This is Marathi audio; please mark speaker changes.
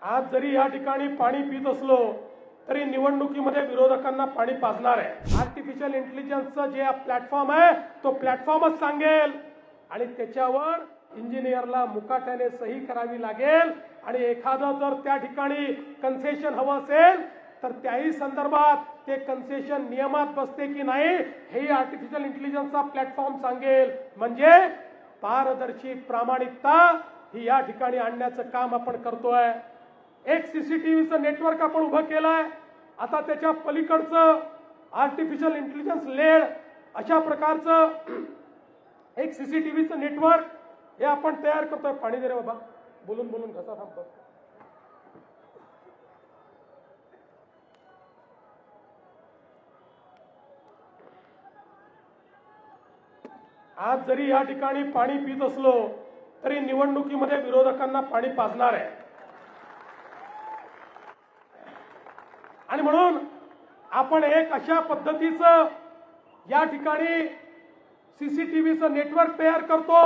Speaker 1: आज जरी या ठिकाणी पाणी पित असलो तरी निवडणुकीमध्ये विरोधकांना पाणी पाजणार आहे। आर्टिफिशियल इंटेलिजन्सचं जे प्लॅटफॉर्म आहे तो प्लॅटफॉर्मच सांगेल आणि त्याच्यावर इंजिनियरला मुकाट्याने सही करावी लागेल आणि एखादं जर त्या ठिकाणी कन्सेशन हवं असेल तर त्याही संदर्भात ते कन्सेशन नियमात बसते की नाही हे आर्टिफिशियल इंटेलिजन्सचा प्लॅटफॉर्म सांगेल। म्हणजे पारदर्शी प्रामाणिकता ही या ठिकाणी आणण्याचं काम आपण करतोय। एक सीसीटीव्हीचं नेटवर्क आपण उभं केलंय, आता त्याच्या पलीकडचं आर्टिफिशियल इंटेलिजन्स लेड अशा प्रकारचं एक सीसीटीव्हीचं नेटवर्क हे आपण तयार करतोय। पाणी दे रे बाबा, बोलून बोलून घसा थांबतो। आज जरी या ठिकाणी पाणी पित असलो तरी निवडणुकीमध्ये विरोधकांना पाणी पाजणार आहे आणि म्हणून आपण एक अशा पद्धतीचं या ठिकाणी सीसीटीव्हीचं नेटवर्क तयार करतो